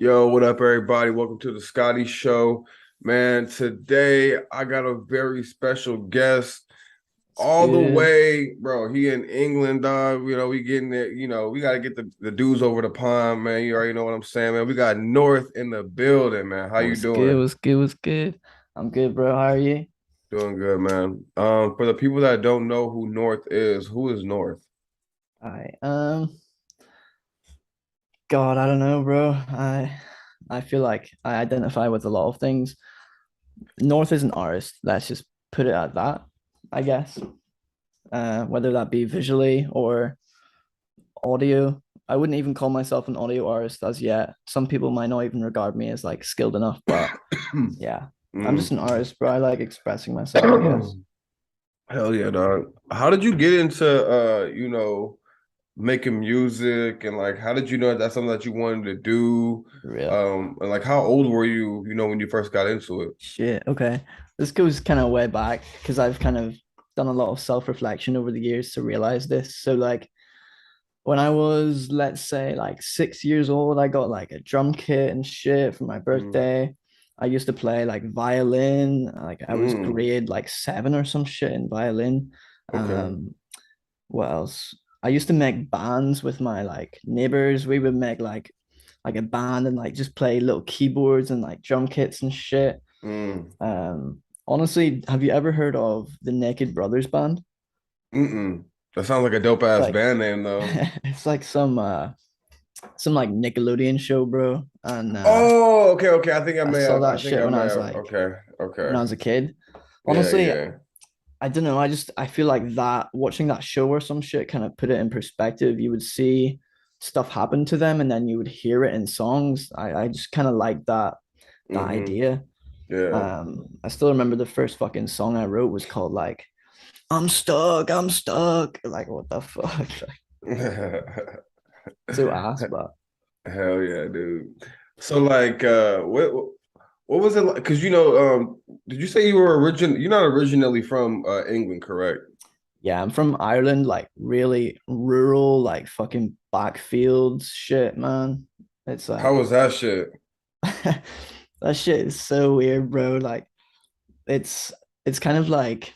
Yo, what up, everybody? Welcome to the Scottie Show. Man, today I got a very special guest It's all the good. way, bro. He in England, dog. We getting it. We got to get the dudes over the pond, man. You already know what I'm saying, man. We got North in the building, man. How you What's good? doing? What's good? What's good? I'm good, bro. How are you? Doing good, man. For the people that don't know who North is, who is North? All right. God, I don't know, bro. I feel like I identify with a lot of things. North is an artist. Let's just put it at that, I guess. Whether that be visually or audio. I wouldn't even call myself an audio artist as yet. Some people might not even regard me as like skilled enough, but yeah. I'm just Mm. an artist, bro. I like expressing myself, I guess. Hell yeah, dog. How did you get into making music, and like how did you know that's something that you wanted to do? For real. And like how old were you, when you first got into it? Shit. Okay. This goes kind of way back because I've kind of done a lot of self-reflection over the years to realize this. So like when I was, let's say, like 6 years old, I got like a drum kit and shit for my Mm, birthday. I used to play like violin. Like I was mm, grade like seven or some shit in violin. okay. Um, what else? I used to make bands with my like neighbors. We would make like a band and like just play little keyboards and like drum kits and shit. Mm, Honestly, have you ever heard of the Naked Brothers band? mm. That sounds like a dope ass Like band name though. it's like some like Nickelodeon show, bro. And Oh, okay, okay. I saw I that think shit I when I may was have. like Okay, okay. when I was a kid. Yeah, Honestly, yeah. I don't know. I feel like that watching that show or some shit kind of put it in perspective. You would see stuff happen to them and then you would hear it in songs. I just kind of like that Mm-hmm. idea. Yeah. I still remember the first fucking song I wrote was called like I'm stuck. Like what the fuck? So ass, but Hell yeah, dude. So like what was it like? Because did you say you're not originally from England, correct? yeah, I'm from Ireland, like really rural, like fucking backfields shit, man. It's How like was that shit? that shit is so weird, bro. Like it's it's kind of like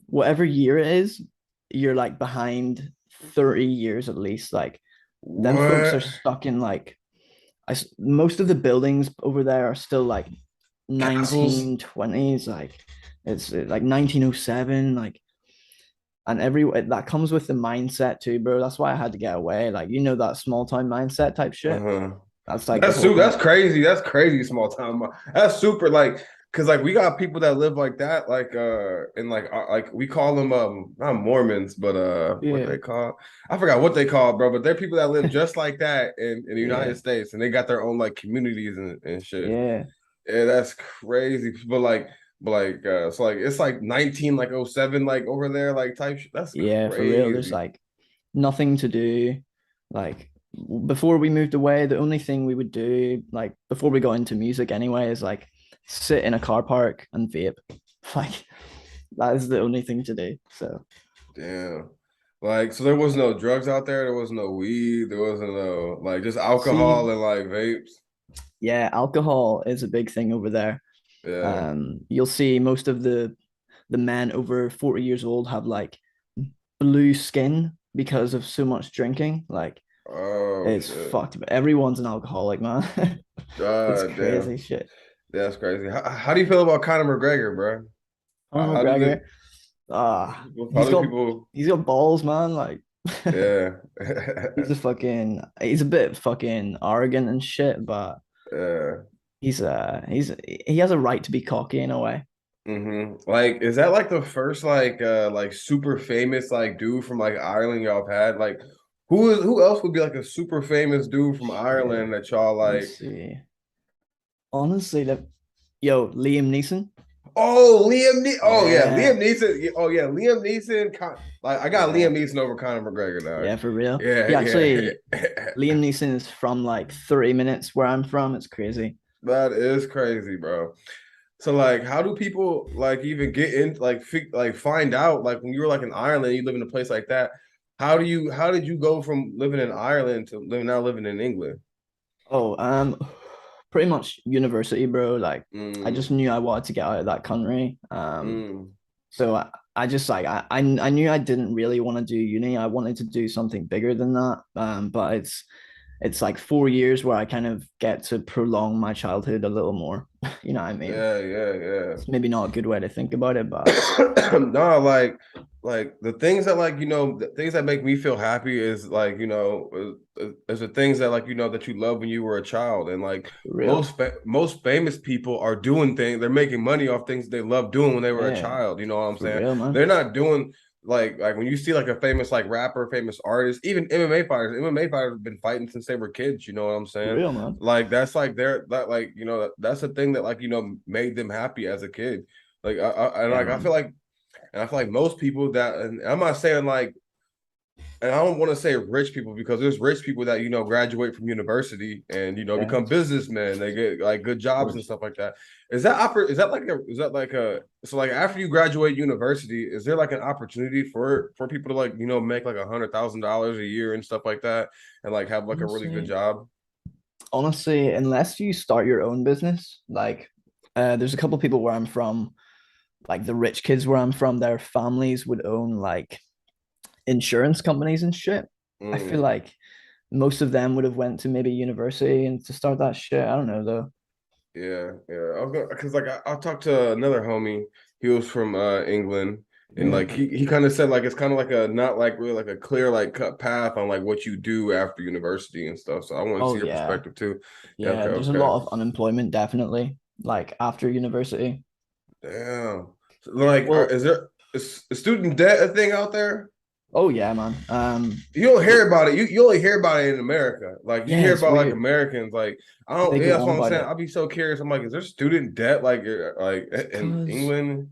whatever year it is, you're like behind 30 years at least. Like them folks are What? stuck in like most of the buildings over there are still like Castles? 1920s, like it's like 1907, like and every that comes with the mindset too, bro. That's why I had to get away. Like that small town mindset type shit. Uh-huh. That's like the whole That's point. crazy. That's crazy small town. That's super like because like we got people that live like that, like and like we call them not Mormons, but what Yeah, they call, I forgot what they call, bro. But they're people that live just like that in the yeah, United States, and they got their own like communities and shit. yeah. Yeah, that's crazy. So like it's like 19 like oh 07 like over there like type shit. That's Yeah, for real. There's crazy. like nothing to do. Like before we moved away, the only thing we would do, like before we got into music anyway, is like sit in a car park and vape. Like that is the only thing to do. So Damn. Like so there was no drugs out there, there was no weed, there wasn't no like just see, alcohol and like vapes. yeah, alcohol is a big thing over there. Yeah. You'll see most of the men over 40 years old have like blue skin because of so much drinking. Like Oh it's shit. fucked. But everyone's an alcoholic, man. It's God damn. crazy shit. That's crazy. How do you feel about Conor McGregor, bro? Conor How do McGregor, you how he's do got people he's got balls, man. Like yeah. he's a bit fucking arrogant and shit, but Yeah. he has a right to be cocky in a way. Like, is that like the first like super famous like dude from like Ireland y'all have had? Like, who else would be like a super famous dude from Shit. Ireland that y'all Let me like? see. Honestly, yo, Liam Neeson. Oh, oh yeah, Liam Yeah. Neeson. Oh yeah, Liam Neeson. Like, I got Liam Yeah. Neeson over Conor McGregor, dog. Yeah, for real. Yeah, He yeah. actually Liam Neeson is from like 30 minutes where I'm from. It's crazy. That is crazy, bro. So like, how do people like even get in like find out like when you were like in Ireland, you live in a place like that? How did you go from living in Ireland to living in England? Oh, pretty much university, bro. Like I Mm, just knew I wanted to get out of that country. mm. So I just like I knew I didn't really want to do uni. I wanted to do something bigger than that. But it's like 4 years where I kind of get to prolong my childhood a little more. You know what I mean? Yeah, yeah, yeah. It's maybe not a good way to think about it, but No, like the things that like the things that make me feel happy is like is the things that like that you love when you were a child, and like for real. most famous people are doing things. They're making money off things they love doing when they were a Yeah, child. You know what I'm for saying? real, man. They're not doing like when you see like a famous like rapper, famous artist, even MMA fighters. MMA fighters have been fighting since they were kids. You know what I'm For saying? real, man. Like that's like they're that like that's the thing that like made them happy as a kid. Like and Yeah, like man. I feel like most people that, and I'm not saying like, and I don't want to say rich people because there's rich people that graduate from university and Yeah, become businessmen. They get like good of jobs and course. stuff like that. Is that like a so like after you graduate university, is there like an opportunity for people to like make like $100,000 a year and stuff like that and like have like a really good Honestly, job? honestly, unless you start your own business, like there's a couple of people where I'm from, like the rich kids where I'm from, their families would own like insurance companies and shit. I feel Mm. like most of them would have went to maybe university and to start that shit. I don't know though. Yeah, yeah. I was gonna because like I talked to another homie. He was from England, and Yeah. like he kind of said like it's kind of like a not like really like a clear like cut path on like what you do after university and stuff. So I want to Oh see your yeah. perspective too. Yeah, Yeah. okay, There's a okay. lot of unemployment definitely, like after university. Damn. So, like, Well, is student debt a thing out there? oh yeah, man. You don't hear about it. You only hear about it in America. Like you Yeah, hear it's about like weird. Americans. Like I don't. They Yeah, go that's on what I'm about saying. it. I'd be so curious. I'm like, is there student debt like It's in cause England?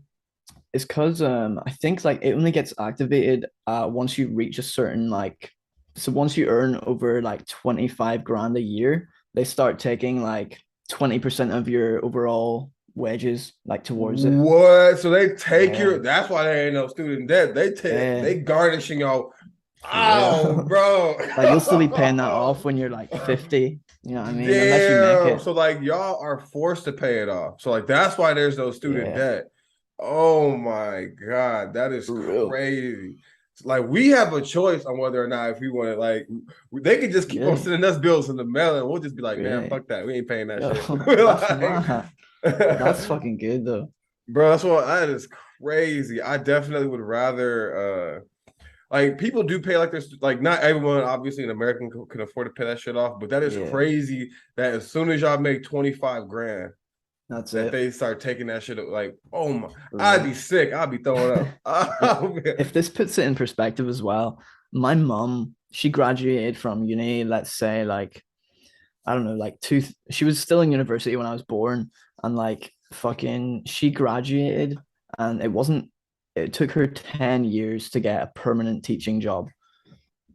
it's cause I think like it only gets activated once you reach a certain like, so once you earn over like 25 grand a year, they start taking like 20% of your overall wages like towards it. What? So they take Yeah. your. That's why they ain't no student debt. Yeah, They garnishing y'all. for real. Oh, bro. Like you'll still be paying that off when you're like 50, you know what I mean? Unless you make Damn. it. So like y'all are forced to pay it off. So like that's why there's no student Yeah, debt. Oh my God, that is for real. crazy. Like we have a choice on whether or not if we want to like they could just keep on Yeah, sending us bills in the mail and we'll just be like, man, yeah. fuck that. We ain't paying that Yo, shit. that's mad. That's Like, fucking good though. bro, that's what that is crazy. I definitely would rather like people do pay like this. Like not everyone, obviously, in America can afford to pay that shit off. But that is Yeah, crazy. That as soon as y'all make 25 grand, that's that it. they start taking that shit. Like, oh my, For I'd real. be sick. I'd be throwing up. If if this puts it in perspective as well, my mom, she graduated from uni, let's say like I don't know, like she was still in university when I was born, and like fucking she graduated and it took her 10 years to get a permanent teaching job.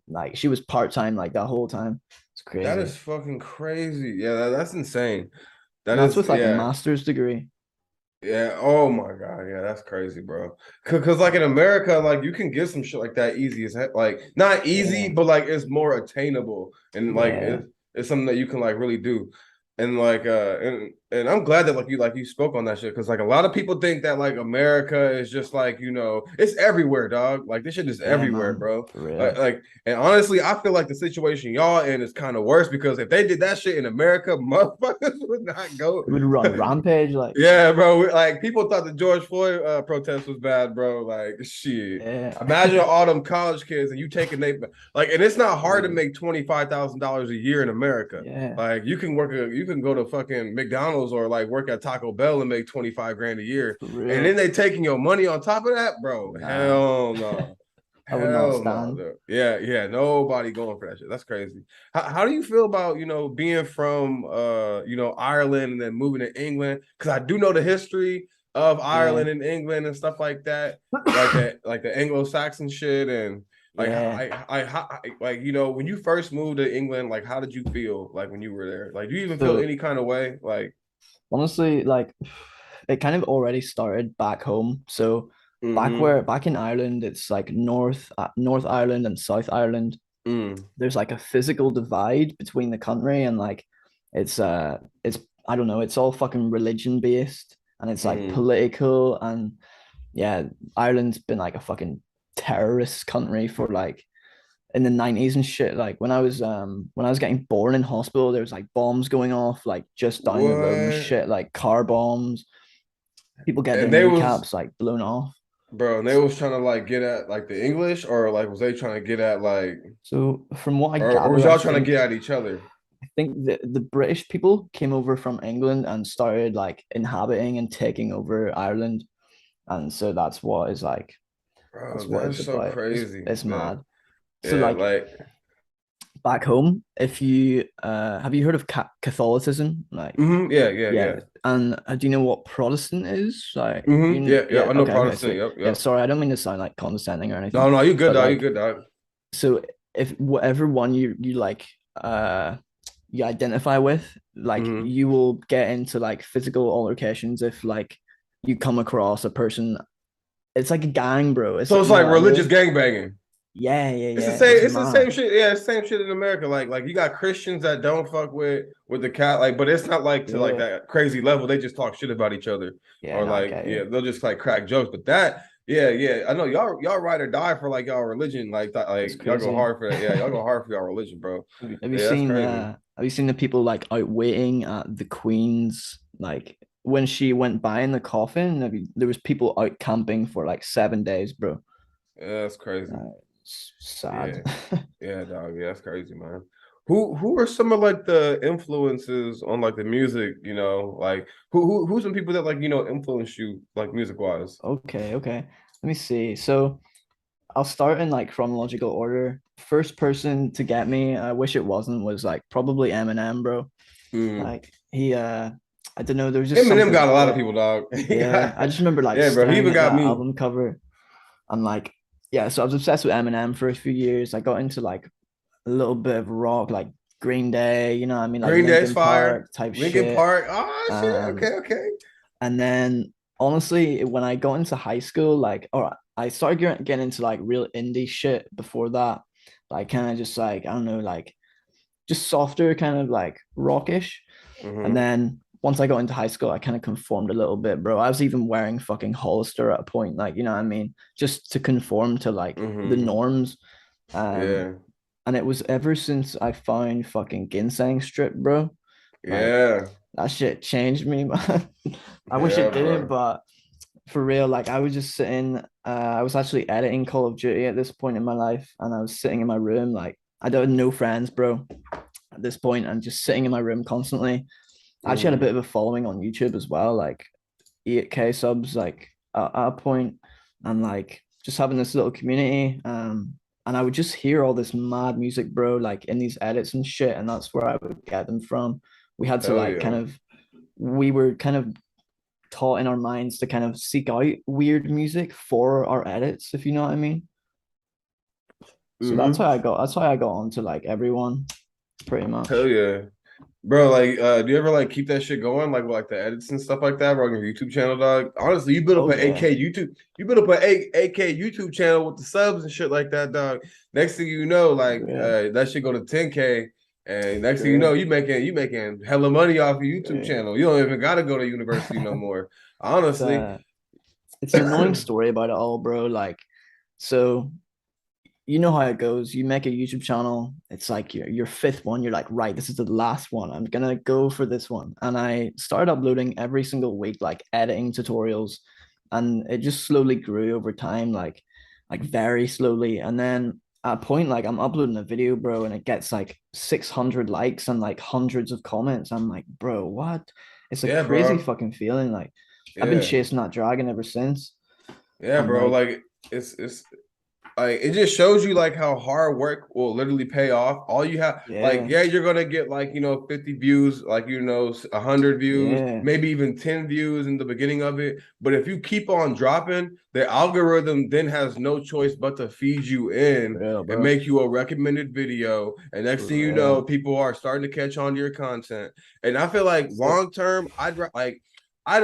Like she was part-time like that whole time. It's That crazy. is fucking crazy. Yeah, that's insane. That And that's is with like a yeah. master's degree. Yeah. Oh my God. Yeah, that's crazy, bro. Cause like in America, like you can get some shit like that easy as heck. Like not easy, Yeah. but like it's more attainable and like Yeah. it's something that you can like really do. And like and I'm glad that like you spoke on that shit because like a lot of people think that like America is just like it's everywhere, dog. Like this shit is Yeah, everywhere, man. bro. For real. And honestly, I feel like the situation y'all in is kind of worse because if they did that shit in America, motherfuckers would not go. It would run rampage like Yeah, bro. Like people thought the George Floyd protest was bad, bro. Like shit. yeah. Imagine all them college kids and you taking they like, and it's not For hard to real. make $25,000 a year in America. Yeah. Like you can go to fucking McDonald's or like work at Taco Bell and make 25 grand a year, For and then real. they taking your money on top of that, bro. Nah. Hell no. I would not Hell no, stand. dude. Yeah, yeah, nobody going for that shit. That's crazy. How do you feel about, being from Ireland and then moving to England? Because I do know the history of Yeah. Ireland and England and stuff like that, like the Anglo-Saxon shit and like Yeah. like when you first moved to England, like how did you feel like when you were there? Like do you even feel So any kind of way? Like honestly, like it kind of already started back home. So mm-hmm, back in Ireland, it's like North Ireland and South Ireland. mm, There's like a physical divide between the country, and like it's I don't know, it's all fucking religion based and it's like Mm. political. And yeah, Ireland's been like a fucking terrorist country for like in the 90s and shit. Like when I was getting born in hospital, there was like bombs going off like just down the road and What? shit, like car bombs. People get their And they was, kneecaps like blown off. bro, and they was trying to like get at like the English, or like was they trying to get at like, So from what I or was gather, y'all trying to get at each other? I think the British people came over from England and started like inhabiting and taking over Ireland. And so that's Bro, what that's it's so about. crazy. It's Yeah. mad. So Yeah, like like, back home, if you have you heard of Catholicism? Like yeah, yeah, yeah, yeah. and do you know what Protestant is? Like Yeah, yeah. yeah, I know okay. Protestant. So Yep, yeah, yep. sorry, I don't mean to sound like condescending or No, anything, no, you good, but dog. You like good, dog. so if whatever one you like you identify with, like Hmm. you will get into like physical altercations if like you come across a person. It's like a gang, bro. It's So like it's you know like what I religious mean? gangbanging. Yeah, yeah, It's the yeah. same. It's It's the same mad. shit. Yeah, it's the same shit in America. Like you got Christians that don't fuck with the cat. Like, but it's not like to like Yeah. that crazy level. They just talk shit about each other, Yeah, or no, I like get yeah, you. they'll just like crack jokes. But that yeah, yeah, I know y'all ride or die for like y'all religion. Like that, It's like y'all go crazy. hard for that. Yeah, y'all go hard for y'all religion, bro. Have you Yeah, that's seen crazy. have you seen the people like out waiting at the Queen's like when she went by in the coffin? There was people out camping for like 7 days, bro. Yeah, that's crazy. It's sad. Yeah. Yeah, dog. Yeah, that's crazy, man. Who are some of like the influences on like the music, like who's some people that like, influence you like music wise? Okay, okay. Let me see. So I'll start in like chronological order. First person to get me, I wish it wasn't, was like probably Eminem, bro. Mm. Like he I don't know, there was just Eminem something got a lot of about people, dog. He yeah, got, I just remember like yeah, bro. He staring even at got that me. album cover and like yeah, so I was obsessed with Eminem for a few years. I got into like a little bit of rock, like Green Day, you know what I mean, like Green Day's Linkin fire. Park type Lincoln shit. Park. Oh shit. Um, Okay, okay. and then honestly, when I got into high school, like, or I started getting into like real indie shit before that, like kind of just like I don't know, like just softer, kind of like rockish. And Hmm. then once I got into high school, I kind of conformed a little bit, bro. I was even wearing fucking Hollister at a point, like you know what I mean, just to conform to like the Hmm. norms. Um, Yeah. and it was ever since I found fucking ginseng strip, bro. Like Yeah. that shit changed me, man. I wish Yeah, it didn't, bro. but for real, like I was just sitting, I was actually editing Call of Duty at this point in my life, and I was sitting in my room, like I don't no friends, bro, at this point, and just sitting in my room constantly. I actually had a Hmm. bit of a following on YouTube as well, like 8K subs, like at a point, and like just having this little community. And I would just hear all this mad music, bro, like in these edits and shit, and that's where I would get them from. We had to Hell like yeah. we were kind of taught in our minds to kind of seek out weird music for our edits, if you know what I mean. So Hmm. that's how I got onto like everyone, pretty Hell much. yeah. Bro, like, do you ever like keep that shit going, like with, like the edits and stuff like that, bro, on your YouTube channel, dog? Honestly, you built up Oh an yeah. AK YouTube, you built up an AK YouTube channel with the subs and shit like that, dog. Next thing you know, like, Yeah. that shit go to 10K, and next thing you know, Yeah. you making hella money off your YouTube Yeah. channel. You don't even gotta go to university no more. It's Honestly. it's an annoying story about it all, bro. Like, so you know how it goes. You make a YouTube channel, it's like your fifth one. You're like, right, this is the last one. I'm gonna go for this one. And I started uploading every single week, like editing tutorials, and it just slowly grew over time, like very slowly. And then at a point, like I'm uploading a video, bro, and it gets like 600 likes and like hundreds of comments. I'm like, bro, what? It's a Yeah, crazy bro. fucking feeling. Like I've been Yeah. chasing that dragon ever since. Yeah, And bro. like, Like, it's like it just shows you like how hard work will literally pay off. All you have, like, yeah, yeah, you're gonna get like 50 views, like 100 views, yeah, maybe even 10 views in the beginning of it. But if you keep on dropping, the algorithm then has no choice but to feed you in for real, and bro. make you a recommended video. And next For thing you know, real. people are starting to catch on to your content. And I feel like So, long term, I'd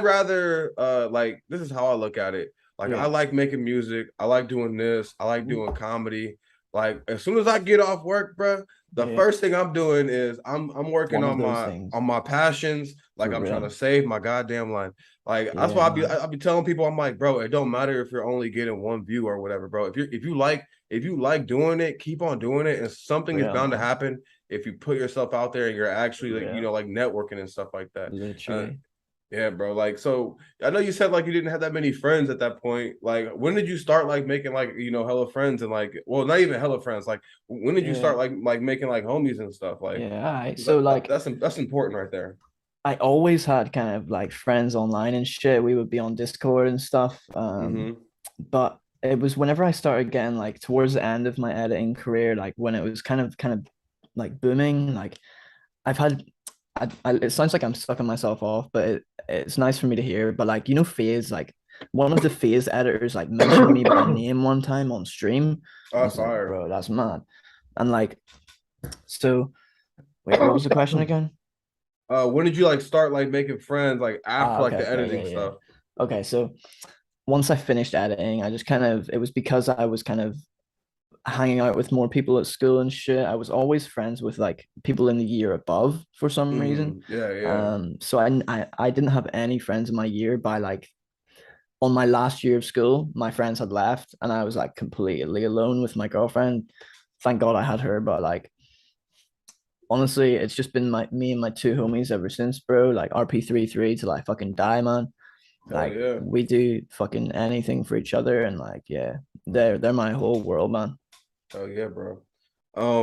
rather like this is how I look at it. Like I yeah. like making music. I like doing this. I like doing comedy. Like as soon as I get off work, bro, the Yeah. first thing I'm doing is I'm working One of on those things. my passions. Like For I'm trying to real. save my goddamn life. Like that's Yeah, why man. I'll be telling people, I'm like, bro, it don't matter if you're only getting one view or whatever, bro. If you like doing it, keep on doing it, and something is Real, bound to man. happen if you put yourself out there and you're actually like, Real. like networking and stuff like that. Uh, Literally. yeah, bro. Like, so I know you said like you didn't have that many friends at that point. Like, when did you start like making like hella friends and like, well, not even hella friends. Like, when did you Yeah. start like making like homies and stuff? Like, Yeah. All right. So that like that's important right there. I always had kind of like friends online and shit. We would be on Discord and stuff. Mm-hmm. But it was whenever I started getting like towards the end of my editing career, like when it was kind of like booming, like I've had it sounds like I'm sucking myself off, but it's nice for me to hear. But like, FaZe, like one of the phase editors like mentioned me by name one time on stream. I Oh, was like, fire. bro, that's mad. And like, so wait, what was the question again? When did you like start like making friends like after Ah, like okay, the okay, editing yeah, yeah. stuff? Okay, so once I finished editing, I just kind of it was because I was kind of hanging out with more people at school and shit. I was always friends with like people in the year above for some reason. Mm-hmm. Yeah, yeah. So I didn't have any friends in my year by like on my last year of school, my friends had left and I was like completely alone with my girlfriend. Thank God I had her, but like honestly, it's just been me and my two homies ever since, bro. Like RP33 till I fucking die, man. Hell Like yeah. we do fucking anything for each other, and like yeah, they're my whole world, man. Hell yeah, bro.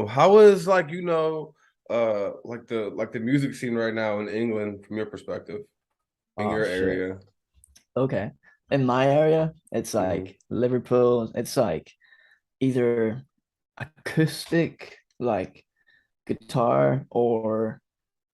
How is like like the music scene right now in England from your perspective, in Oh your shit. area? Okay. In my area, it's Mm-hmm. like Liverpool. It's like either acoustic, like guitar, or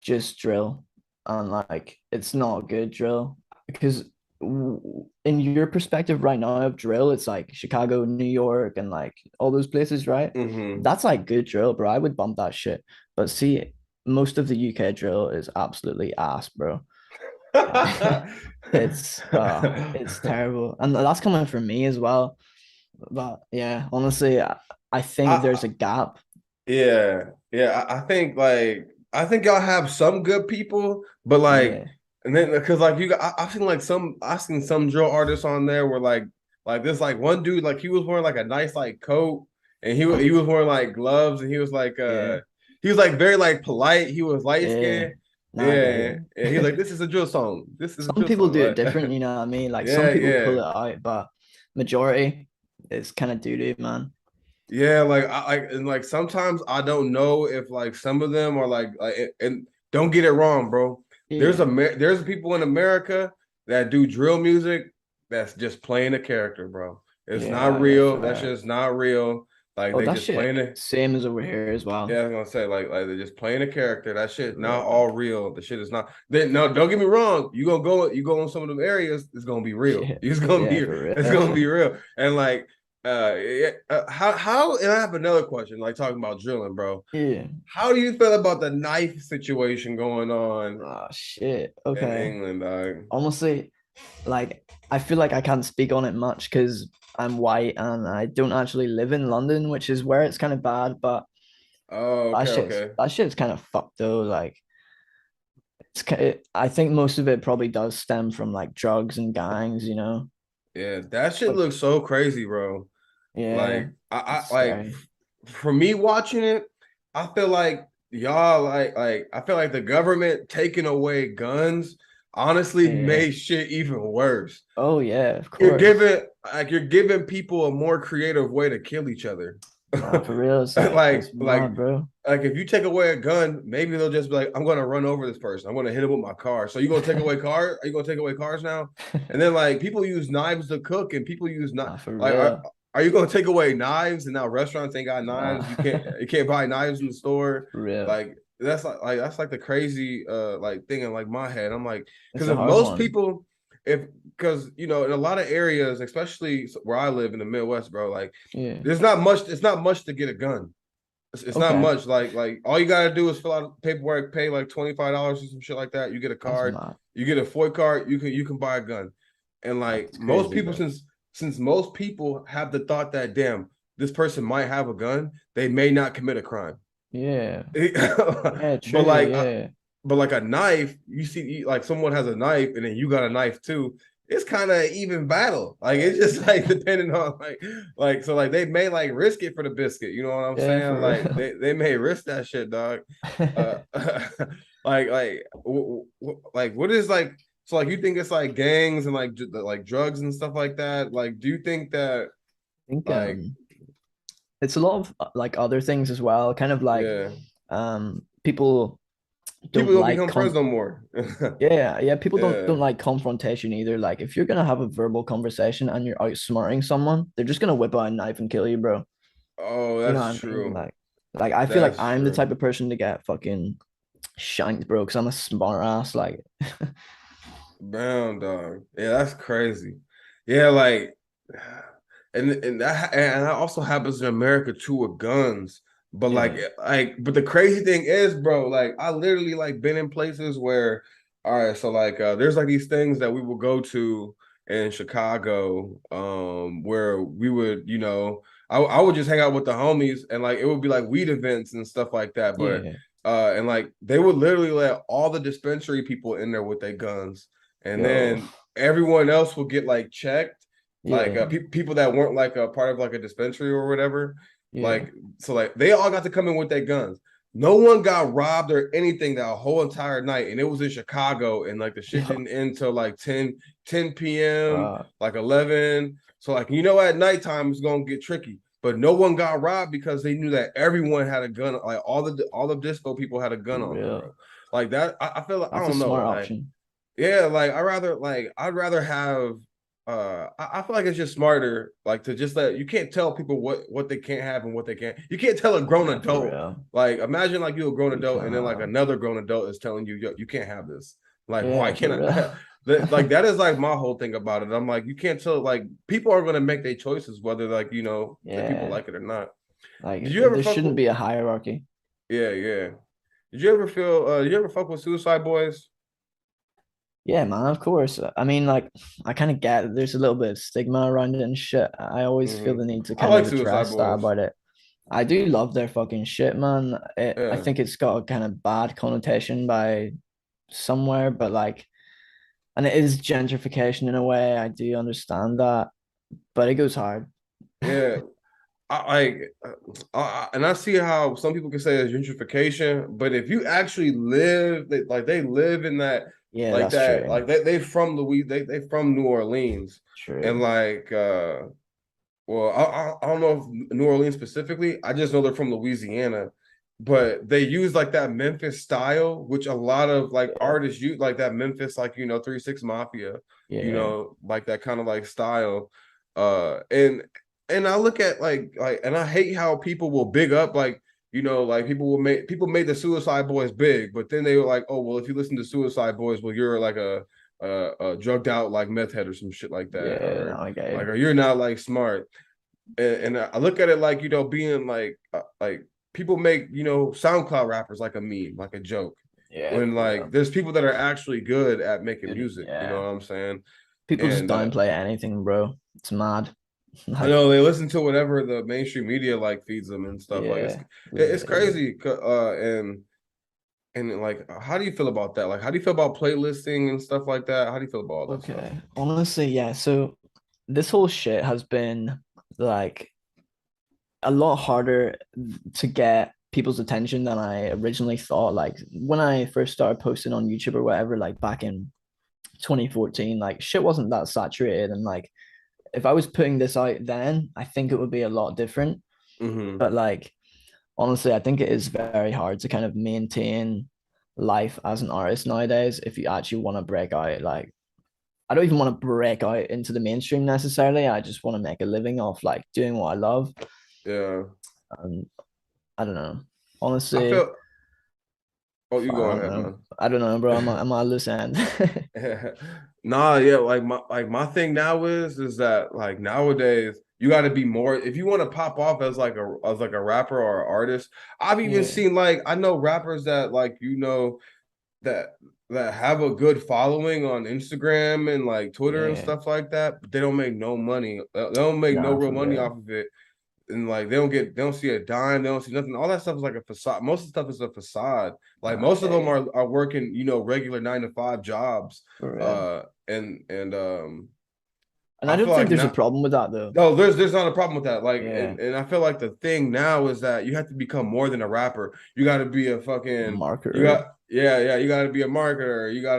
just drill. And like, it's not good drill because in your perspective right now of drill, it's like Chicago, New York, and like all those places, right? Mm-hmm. That's like good drill, bro. I would bump that shit. But see, most of the UK drill is absolutely ass, bro. It's terrible, and that's coming from me as well. But yeah, honestly, I think there's I a gap. yeah. I think y'all have some good people, but like, Yeah, and then because like I've seen like I've seen some drill artists on there where like this like one dude like he was wearing like a nice like coat and he was wearing like gloves and yeah, he was like very like polite. He was light yeah. skinned. Nah, I get Yeah, and he's like, you. this is a drill song. This is a Some drill people song. do it Like, different, you know what I mean? Like some yeah, people pull yeah. it out, but majority is kind of doo doo, man. Yeah, like and like sometimes I don't know if like some of them are like and don't get it wrong, bro. Yeah, There's people in America that do drill music that's just playing a character, bro. It's not yeah, yeah, real. for That that. shit's not real. Like Oh, they that just shit playing it. same as over here as Yeah, well. I was gonna say like they're just playing a character. That shit For not real. all real. The shit is not. Then no, don't get me wrong. You go in some of them areas. It's gonna be real. Yeah, yeah, for It's real. gonna be real. And like how and I have another question. Like talking about drilling, bro. Yeah. How do you feel about the knife situation going on Oh shit. in Okay. England, dog? Honestly, like I feel like I can't speak on it much because I'm white and I don't actually live in London, which is where it's kind of bad. But Oh, okay, okay. that shit's kind of fucked though. Like I think most of it probably does stem from like drugs and gangs, you know. Yeah, that shit But looks so crazy, bro. yeah, Like it's I like scary. for me watching it, I feel like y'all like I feel like the government taking away guns honestly Yeah. made shit even worse. Oh yeah, of course. You're giving people a more creative way to kill each other. Nah, for real, it's like like mad, bro. like if you take away a gun, maybe they'll just be like, I'm gonna run over this person. I'm gonna hit him with my car. So you gonna take away cars? Are you gonna take away cars now? And then like people use knives to cook and people use not Nah, for like real. are you gonna take away knives and now restaurants ain't got Nah, knives? You can't buy knives in the store. for real. Like that's like the crazy like thing in like my head. I'm like, It's because a if hard most one. people if because in a lot of areas, especially where I live in the Midwest, bro, like Yeah. it's not much to get a gun. It's not Okay. much. Like all you gotta do is fill out paperwork, pay like $25 or some shit like that. You get a That's card, mad. you get a FOI card, you can buy a gun. And like That's most crazy, people, bro. since most people have the thought that damn, this person might have a gun, they may not commit a crime. Yeah. Yeah, But true. like, Yeah. but like a knife, you see, like someone has a knife and then you got a knife too. It's kind of even battle. Like it's just like depending on like so like they may like risk it for the biscuit. You know what I'm Yeah, saying? for Like real. they may risk that shit, dog. Uh, like what is like so like you think it's like gangs and like drugs and stuff like that? Like, do you think that I think like it's a lot of like other things as well. Kind of like yeah people people don't don't like become friends no more? yeah, yeah, people don't Yeah. like confrontation either. Like if you're gonna have a verbal conversation and you're outsmarting someone, they're just gonna whip out a knife and kill you, bro. Oh, You know that's what I mean? true. Like I feel like That's I'm the true. type of person to get fucking shanked, bro, because I'm a smart ass. Like, Brown dog. Yeah, that's crazy. Yeah, like and that also happens in America too with guns. But yeah, but the crazy thing is, bro, like I literally like been in places where all right, so like there's like these things that we will go to in Chicago, where we would, I would just hang out with the homies and like it would be like weed events and stuff like that. But yeah, and like they would literally let all the dispensary people in there with their guns and yo, then everyone else will get like checked, like yeah, people that weren't like a part of like a dispensary or whatever, yeah, like so like they all got to come in with their guns. No one got robbed or anything that whole entire night, and it was in Chicago, and like the shit yo, didn't end till like 10 p.m, uh, like 11. So like at nighttime it's gonna get tricky. But no one got robbed because they knew that everyone had a gun. Like all the disco people had a gun for on them, real. bro. Like that, I feel like I That's a don't know. smart Like option. yeah, like I'd rather have I feel like it's just smarter like to just let you can't tell people what they can't have and what they can't. You can't tell a grown Yeah, for adult real. like imagine like you a grown You adult and then like can, another grown adult is telling you yo, you can't have this. Like why yeah, for can't I? real. Like that is like my whole thing about it. I'm like you can't tell like people are gonna make their choices whether like if people Yeah, like it or not. Did like you ever there fuck shouldn't with be a hierarchy. yeah, yeah. Did you ever fuck with Suicide Boys? Yeah, man, of course. I mean, like, I kind of get that there's a little bit of stigma around it and shit. I always feel the need to I kind like of Suicide address that Boys. about it. I do love their fucking shit, man. I Yeah. think it's got a kind of bad connotation by somewhere, but like, and it is gentrification in a way. I do understand that, but it goes hard. Yeah, and I see how some people can say it's gentrification, but if you actually live, they live in Yeah, that's true. like they from Louis, they from New Orleans, and True. well, I don't know if New Orleans specifically. I just know they're from Louisiana, but they use like that Memphis style, which a lot of like Yeah, artists use, like that Memphis, like 3 6 Mafia, yeah, like that kind of like style. And I look at and I hate how people will big up like people made the Suicide Boys big, but then they were like, oh well, if you listen to Suicide Boys, well you're like a drugged out like meth head or some shit like that, yeah. No, I get you. or you're not like smart. And I look at it like being like people make SoundCloud rappers like a meme, like a joke, Yeah, when for like real. there's people that are actually good at making Good. music. You know Yeah. what I'm saying? People just And downplay anything, bro. It's mad. I Like, know they listen to whatever the mainstream media like feeds them and stuff. Like yeah, it's literally. crazy. And like, how do you feel about that? Like, how do you feel about playlisting and stuff like that? How do you feel about all that stuff? Okay. Honestly, yeah. So this whole shit has been like a lot harder to get people's attention than I originally thought. Like when I first started posting on YouTube or whatever, like back in 2014, like shit wasn't that saturated. And like if I was putting this out then, I think it would be a lot different. Mm-hmm. But like honestly, I think it is very hard to kind of maintain life as an artist nowadays if you actually want to break out. Like I don't even want to break out into the mainstream necessarily. I just want to make a living off like doing what I love. Yeah, And I don't know. I Honestly, feel. Oh, you I go don't ahead, know. man. I don't know, bro. I'm at a loose end. Nah, yeah, like my thing now is that like nowadays you got to be more if you want to pop off as like a rapper or an artist. I've even Yeah, seen like I know rappers that like that have a good following on Instagram and like Twitter and yeah. stuff like that, but they don't make no money. They don't make no Nah, real for money real. off of it. and like they don't see a dime, they don't see nothing. All that stuff is like a facade. Most of the stuff is a facade. Like most of them Okay, are working, you know, regular 9 to 5 jobs. for real. And And I I don't feel think like there's a now problem with that though. no, there's not a problem with that. Like, Yeah, and I feel like the thing now is that you have to become more than a rapper. You got to be a fucking, you marketer. got, yeah, you got to be a marketer. You got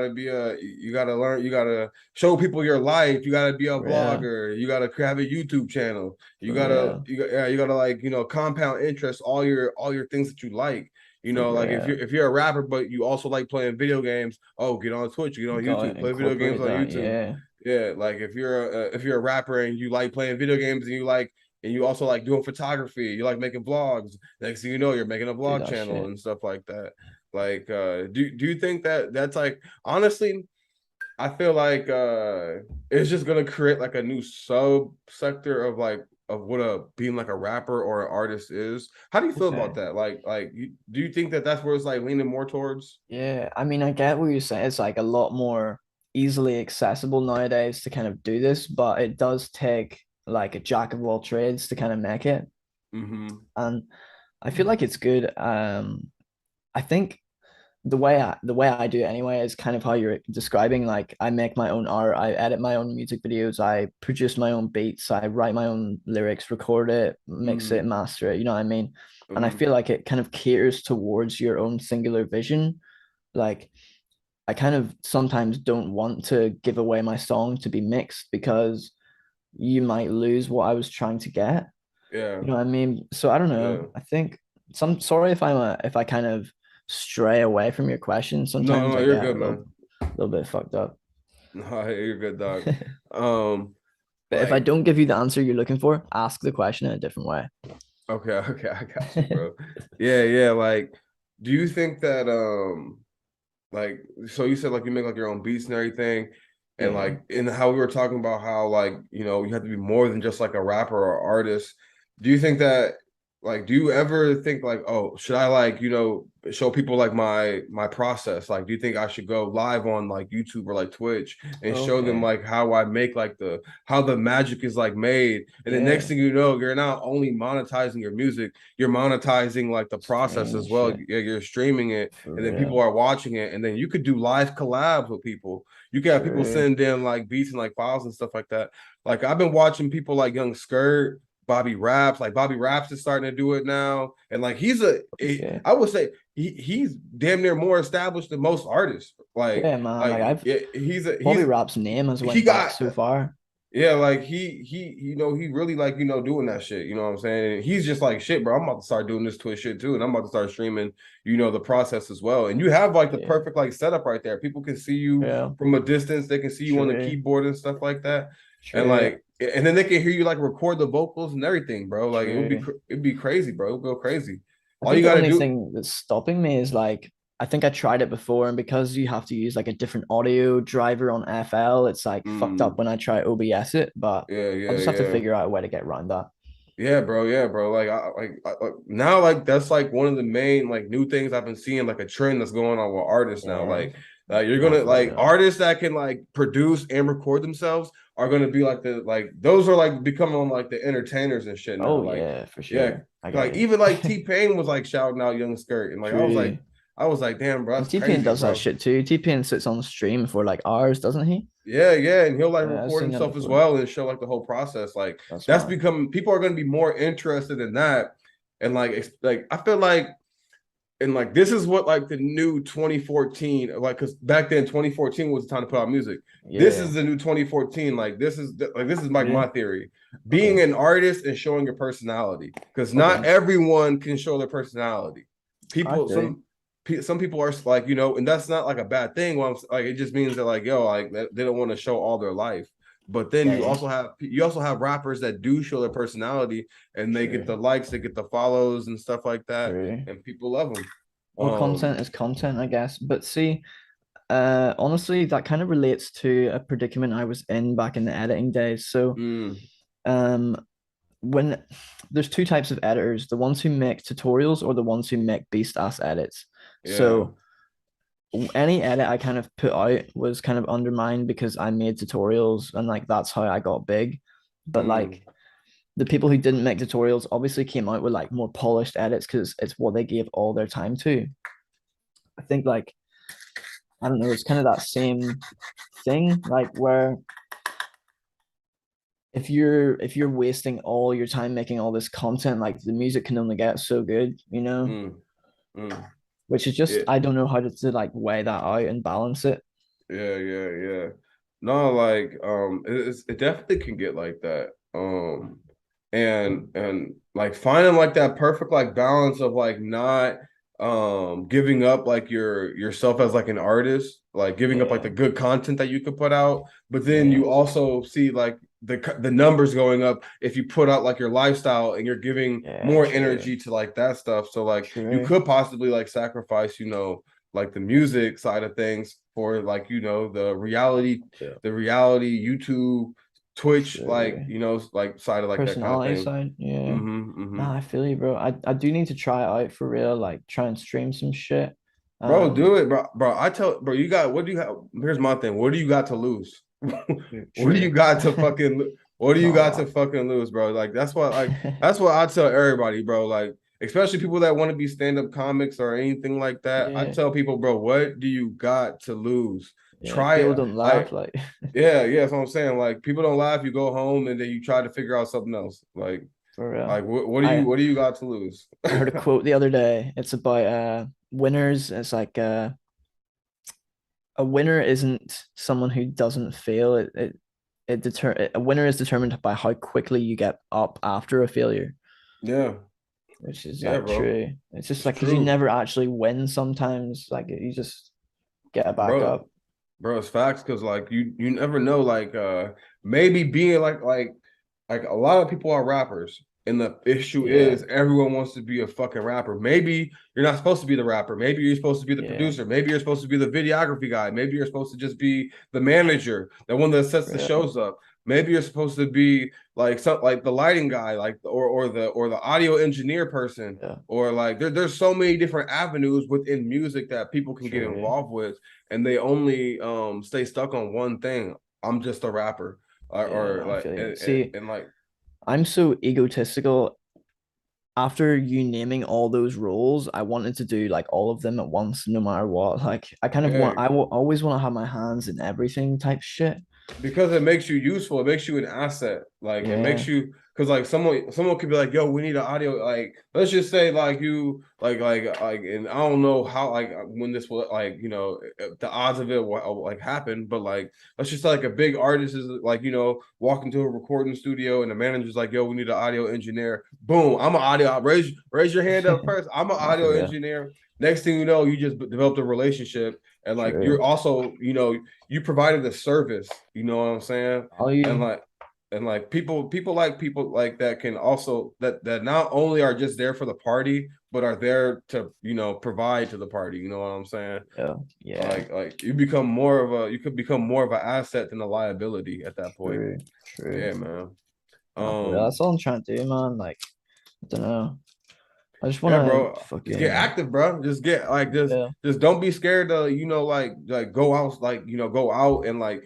to learn, you got to show people your life. You got to be a For real, vlogger. You got to have a YouTube channel. for real, You got to like, you know, compound interest, all your things that you like. You for know, like real. if you're a rapper, but you also like playing video games, oh, get on Twitch, get on Gotta YouTube, play video games incorporate on that. YouTube. Yeah, Yeah, like if you're a rapper and you like playing video games and you also like doing photography, you like making vlogs. Next thing you know, you're making a do vlog that channel shit. and stuff like that. Like, do you think that that's like honestly? I feel like it's just gonna create like a new sub sector of like of what a being like a rapper or an artist is. How do you feel about Okay. that? Do you think that that's where it's like leaning more towards? Yeah, I mean, I get what you're saying. It's like a lot more easily accessible nowadays to kind of do this, but it does take like a jack of all trades to kind of make it. Mm-hmm. And I feel like it's good. I think the way I do it anyway is kind of how you're describing. Like I make my own art, I edit my own music videos, I produce my own beats, I write my own lyrics, record it, mix Mm-hmm. it, master it. You know what I mean? And I Mm-hmm. feel like it kind of caters towards your own singular vision. Like I kind of sometimes don't want to give away my song to be mixed because you might lose what I was trying to get. Yeah. You know what I mean? So I don't Yeah. know. I think some sorry if if I kind of stray away from your question. No, Sometimes no, I you're get good, man. a little bit fucked up. No, you're good, dog. But Um, if I like, don't give you the answer you're looking for, ask the question in a different way. okay, okay, I got you, bro. Yeah, yeah. Like, do you think that like so you said like you make like your own beats and everything, and Yeah. like in how we were talking about how like you know you have to be more than just like a rapper or artist. Do you think that like do you ever think like, oh, should I like, you know, show people like my process? Like, do you think I should go live on like YouTube or like Twitch and show them Okay. like how I make like the how the magic is like made? And the next Yeah. thing you know, you're not only monetizing your music, you're monetizing like the process Streaming as well. shit. You're streaming it For and then people real. are watching it, and then you could do live collabs with people. You can have people True. send in like beats and like files and stuff like that. Like I've been watching people like Young Skirt, Bobby Raps. Like Bobby Raps is starting to do it now, and like Okay. I would say he's damn near more established than most artists. Yeah, man. Like Like I've yeah, Bobby Rap's name has he went back got so far. yeah, like he you know he really like you know doing that shit. You know what I'm saying? And he's just like shit, bro. I'm about to start doing this Twitch shit too, and I'm about to start streaming. You know the process as well, and you have like the Yeah. perfect like setup right there. People can see you Yeah. from a distance. They can see you on the True. keyboard and stuff like that, and True. like and then they can hear you like record the vocals and everything, bro. Like True. it'd be crazy, bro. It'd go crazy. I All think you the got to only do. thing that's stopping me is like I think I tried it before, and because you have to use like a different audio driver on FL, it's like fucked up Mm, when I try OBS it. But yeah, I'll yeah, just have to yeah. figure out a way to get around that. Yeah, bro. Yeah, bro. Like now, like that's like one of the main like new things I've been seeing, like a trend that's going on with artists now. Yeah, You're no, gonna for like real. artists that can like produce and record themselves are gonna be like the like those are like becoming like the entertainers and shit now. Oh Like, yeah, for yeah, sure. I get like you. even like T-Pain was like shouting out Young Skirt, and like True. I was like, damn, bro, And that's TPN crazy, does that bro. shit too. TPN sits on stream for like hours, doesn't he? Yeah, yeah, and he'll like Yeah, I've record seen that himself as before. well and show like the whole process. Like That's that's mad. becoming people are going to be more interested in that, and like I feel like and like this is what like the new 2014 like because back then 2014 was the time to put out music. This is Yeah. the new 2014. This is like my True. theory. Being Okay. an artist and showing your personality because not Okay. everyone can show their personality. I People agree. some people are like you know, and that's not like a bad thing. Well, like it just means that like yo like they don't want to show all their life. But then Yeah, yeah. you also have rappers that do show their personality and they get True. the likes, they get the follows and stuff like that, True. and people love them. Well, content is content, I guess. But see, honestly, that kind of relates to a predicament I was in back in the editing days. So, mm, um, when there's two types of editors, the ones who make tutorials or the ones who make beast ass edits. yeah, So any edit I kind of put out was kind of undermined because I made tutorials and like that's how I got big. But mm, like the people who didn't make tutorials obviously came out with like more polished edits because it's what they gave all their time to. I think like I don't know, it's kind of that same thing, like where if you're wasting all your time making all this content, like the music can only get so good, you know, Mm, mm. which is just Yeah, I don't know how to like weigh that out and balance it. yeah. No, like it definitely can get like that. And like finding like that perfect like balance of like not giving up like yourself as like an artist, like giving up like Yeah, the good content that you could put out, but then yeah, you also see like the numbers going up if you put out like your lifestyle and you're giving yeah, more true, energy to like that stuff. So like you true. could possibly like sacrifice, like the music side of things for like Yeah, the reality YouTube, Twitch, like true. like side of like that kind of Personality thing. side, yeah. Mm-hmm. Nah, I feel you, bro. I do need to try it out for real, like try and stream some shit. Bro, do Um, it, bro. I tell bro, you got what do you have? Here's my thing. What do you got to lose? What do you true. got to what do you Not a got to lot. fucking lose, bro? That's what I tell everybody, bro. Like, especially people that want to be stand-up comics or anything like that. I Yeah, tell people, bro, what do you got to lose? yeah. Try People it. don't laugh, Like, like yeah, that's what I'm saying. Like, people don't laugh, you go home and then you try to figure out something else. for real. What I do you got to lose? I heard a quote the other day. It's about winners. It's like a winner isn't someone who doesn't fail. A winner is determined by how quickly you get up after a failure, Yeah, which is yeah, like bro. true. It's just It's like because you true. never actually win sometimes, like you just get back Bro, up. bro, it's facts because like you never know, like maybe being like a lot of people are rappers, and the issue Yeah, is everyone wants to be a fucking rapper. Maybe you're not supposed to be the rapper. Maybe you're supposed to be the yeah, producer. Maybe you're supposed to be the videography guy. Maybe you're supposed to just be the manager, the one that sets the yeah, shows up. Maybe you're supposed to be like some like the lighting guy, like or the audio engineer person, yeah. or like there's so many different avenues within music that people can get True. involved with, and they only stay stuck on one thing. I'm just a rapper, Yeah, or no, I like feel you. See, and like I'm so egotistical. After you naming all those roles, I wanted to do like all of them at once, no matter what. Like I kind of yeah, want, I will always want to have my hands in everything type shit. because it makes you useful. It makes you an asset. Like it makes Yeah, you because like someone could be like, "Yo, we need an audio." Like let's just say like you and I don't know how like when this will like the odds of it will like happen, but like let's just say like a big artist is like walk into a recording studio and the manager's like, "Yo, we need an audio engineer." Boom, I'm an audio. Raise your hand up first. I'm an not for audio real. engineer. Next thing you know, you just developed a relationship and like True. you're also you provided a service, you know what I'm saying? And Value. like people like that can also that not only are just there for the party, but are there to, provide to the party, you know what I'm saying? Yeah, yeah. Like you could become more of an asset than a liability at that point. True, true. Yeah, man. Not for real. Um That's all I'm trying to do, man. Like, I don't know. I just want Yeah, to bro. Just get fucking active, bro. Just get like yeah, just don't be scared to, like go out, like, go out and like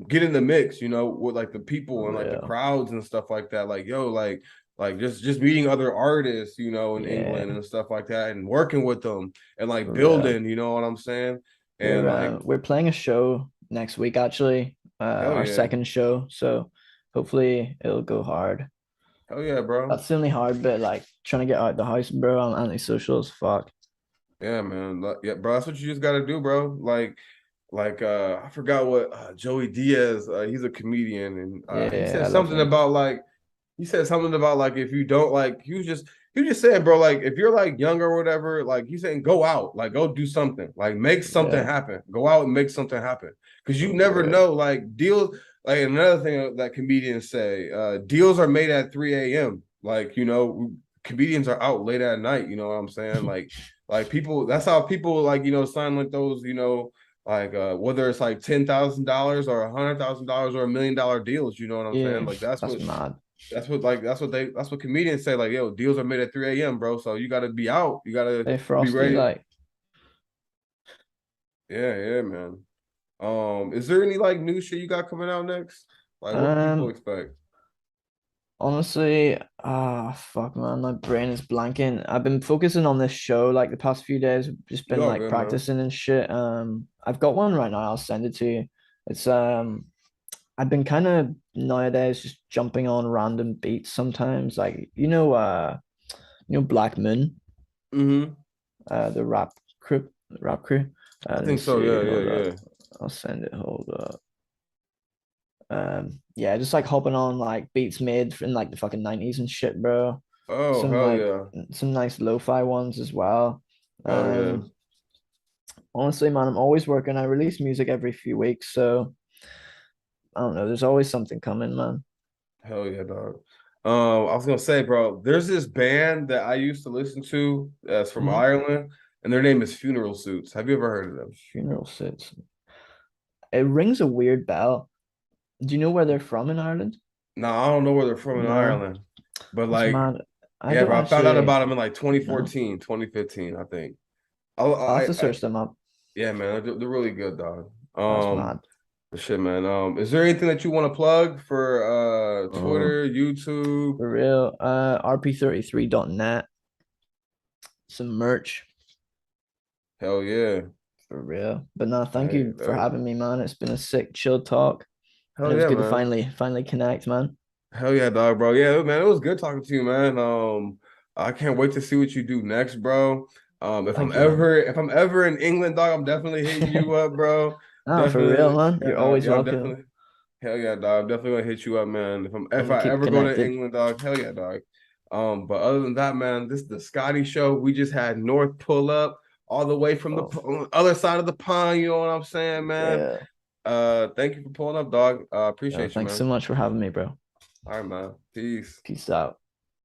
get in the mix, with like the for people and like the real. crowds and stuff like that. Like, yo, like just meeting other artists, in England Yeah, and stuff like that and working with them and like for real. building, you know what I'm saying? And like, We're playing a show next week actually, hell our yeah. second show. So hopefully it'll go hard. Hell yeah, bro. That's the only hard bit, like trying to get out the house, bro. I'm antisocial as fuck. Yeah, man. Yeah, bro. That's what you just gotta do, bro. I forgot what Joey Diaz, he's a comedian, and Yeah, I love him. he said something about like if you don't like he was just saying, bro, like if you're like younger or whatever, like he's saying go out, like go do something, like make something Yeah, happen, go out and make something happen, because you for never real. know, like deals. Like another thing that comedians say, deals are made at 3 a.m. Like comedians are out late at night. You know what I'm saying? Like people, that's how people like sign like those like whether it's like $10,000 or $100,000 or $1 million deals. You know what I'm saying? Yeah, Like that's mad. that's what comedians say. Like, yo, deals are made at 3 a.m., bro. So you got to be out. You got to Hey, be Frosty, ready. like, Yeah, man. Is there any like new shit you got coming out next? Like, what can people um, expect? Honestly, fuck, man, my brain is blanking. I've been focusing on this show like the past few days. I've just You been all like good, man. practicing and shit. I've got one right now. I'll send it to you. It's I've been kind of nowadays just jumping on random beats sometimes. Like Black Moon, Mm-hmm. the rap crew. I Let me think so. see. Yeah, Hold yeah, up. yeah. I'll send it. Hold up. Yeah, just like hopping on like beats made in like the fucking 90s and shit, bro. Oh, Some hell like yeah. some nice lo-fi ones as well. Hell yeah. Honestly, man, I'm always working. I release music every few weeks, so I don't know. There's always something coming, man. Hell yeah, dog. I was gonna say, bro, there's this band that I used to listen to that's from Mhm. Ireland, and their name is Funeral Suits. Have you ever heard of them? Funeral sits. It rings a weird bell. Do you know where they're from in Ireland? No, I don't know where they're from in No, Ireland, but it's like, mad. I yeah, don't bro, I found out actually about them in like know. 2014, 2015, I think. I'll have to I search them up. yeah, man, they're really good, dog. That's mad. For shit, man. Is there anything that you want to plug for Oh, Twitter, YouTube? for real. RP33.net. Some merch. Hell yeah. For real. But no, thank Hey, you for having me, man. It's been a sick, chill talk, and hell it was yeah, good to man. finally connect, man. Hell yeah, dog, bro. Yeah, man, it was good talking to you, man. I can't wait to see what you do next, bro. Thank you, man. If I'm ever in England, dog, I'm definitely hitting you up, bro. No, for real, Definitely, man. yeah, You're dog. always Yeah, I'm welcome. definitely. Hell yeah, dog. I'm definitely gonna hit you up, man. I'm If gonna I keep it ever go to connected. England, dog, hell yeah, dog. But other than that, man, this is the Scottie Show. We just had North pull up all the way from the Oh, other side of the pond. You know what I'm saying, man? yeah. Thank you for pulling up, dog. Appreciate you, Thanks so man. much for having me, bro. All right, man. Peace. Peace out.